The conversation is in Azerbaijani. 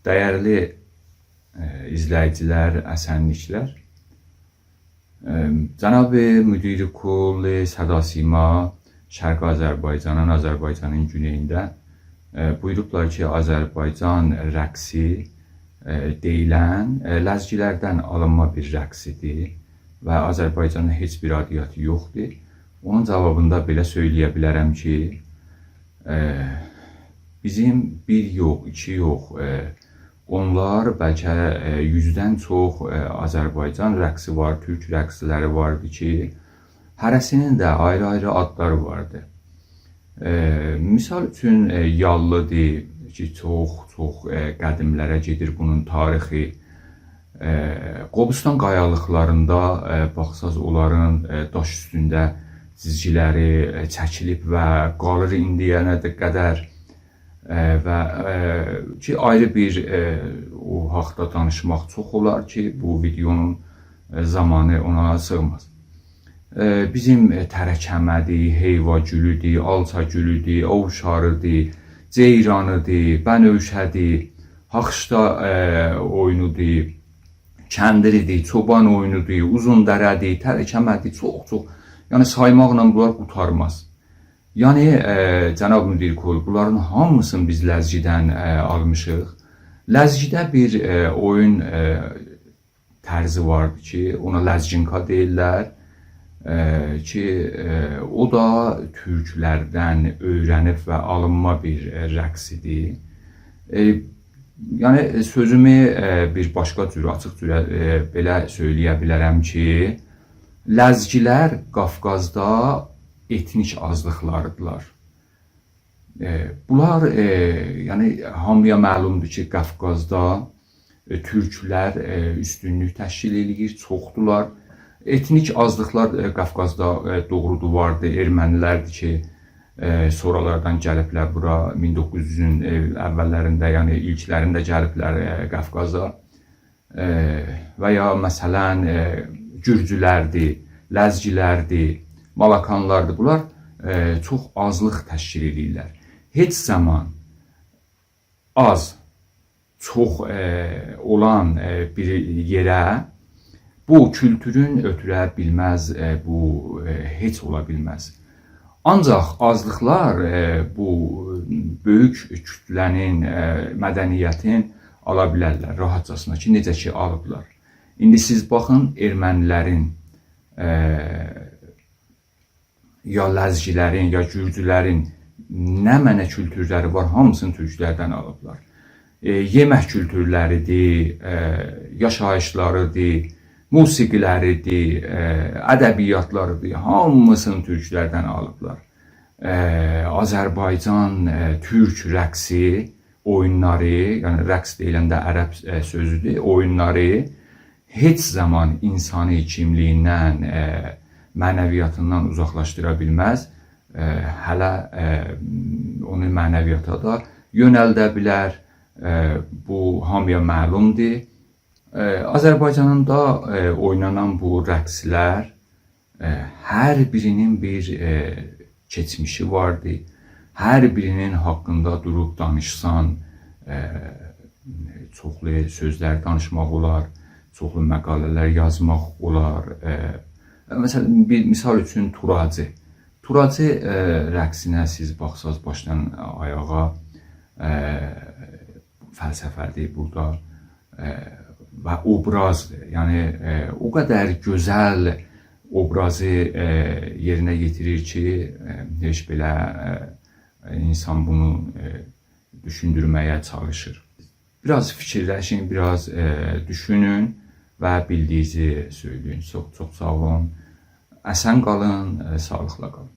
Değerli izləyicilər, əsənliklər, Cənab-ı Müdiri Kul Səda-Sima Şərqi Azərbaycanın, Azərbaycanın güneyində buyurublar ki, Azərbaycan rəqsi deyilən ləzgilərdən alınma bir rəqsidir və Azərbaycanın heç bir adiyyatı yoxdur. Onun cavabında belə söyləyə bilərəm ki, bizim bir yox, iki yox, onlar bəlkə 100-dən çox Azərbaycan rəqsi var, türk rəqsləri vardı ki, hərəsinin də ayrı-ayrı adları vardı. Misal üçün Yallıdır ki, çox qədimlərə gedir bunun tarixi. Qobustan qayalıqlarında baxsaz onların daş üstündə cizgiləri çəkilib və qalır indiyənə qədər və ki, ayrı bir o haqda danışmaq çox olar ki, bu videonun zamanı ona sığmaz. Bizim Tərəkəmədir, Heyvagülüdür, Alçagülüdür, Ovşarıdır, Ceyranıdır, Bənövşədir, Haxışda oyunudur, Kəndiridir, Çoban oyunudur, Uzundərədir, Tərəkəmədir, çox. Yəni saymaqla bunlar qurtarmaz. Yəni Cənab Müdiri Kul, bunların hamısını biz ləzgidən almışıq. Ləzgidə bir oyun tərzi vardı ki, ona ləzginka deyirlər ki, o da türklərdən öyrənib və alınma bir rəqsidir. Yəni sözümü bir başqa cür, açıq cürə belə söyləyə bilərəm ki, ləzgilər Qafqazda etnik azlıqlarıdırlar. Bunlar yəni hamıya məlumdur ki, Qafqazda türklər üstünlük təşkil edir, çoxdular. Etnik azlıqlar Qafqazda doğrudur vardı. Ermənilərdir ki, sonralardan gəliblər bura 1900-ün əvvəllərində, yəni ilklərində gəliblər Qafqaza. Və ya məsələn Gürcülərdir, Ləzgilərdir, Malakanlardır. Bunlar çox azlıq təşkil edirlər. Heç zaman az, çox olan bir yerə bu kültürün ötürə bilməz, bu heç ola bilməz. Ancaq azlıqlar bu böyük kütlənin, mədəniyyətin ala bilərlər rahatcasına ki, necə ki alıblar. İndi siz baxın, ermənilərin, ya ləzgilərin, ya gürcülərin nə mənə kültürləri var, hamısını türklərdən alıblar. Yemək kültürləridir, yaşayışlarıdır, musiqiləridir, ədəbiyyatlarıdır, hamısını türklərdən alıblar. Azərbaycan türk rəqsi, oyunları, yəni rəqs deyiləndə ərəb sözüdür, oyunları heç zaman insani kimliyindən, mənəviyyatından uzaqlaşdıra bilməz. Hələ onu mənəviyyata da yönəldə bilər. Bu hamıya məlumdur. Azərbaycanında oynanan bu rəqslər hər birinin bir keçmişi vardır. Hər birinin haqqında durub danışsan çoxlu sözlər danışmaq olar, çoxlu məqalələr yazmaq olar. Məsələn, bir misal üçün Turacı. Turacı rəqsinə siz baxsaz başdan ayağa fəlsəfədir burada və obrazdır. Yəni o qədər gözəl obrazı yerinə yetirir ki, heç belə insan bunu düşündürməyə çalışır. Biraz fikirləşin, biraz düşünün və bildiyinizi söyləyin. Çox sağ olun. Əsən qalın, sağlıqla qalın.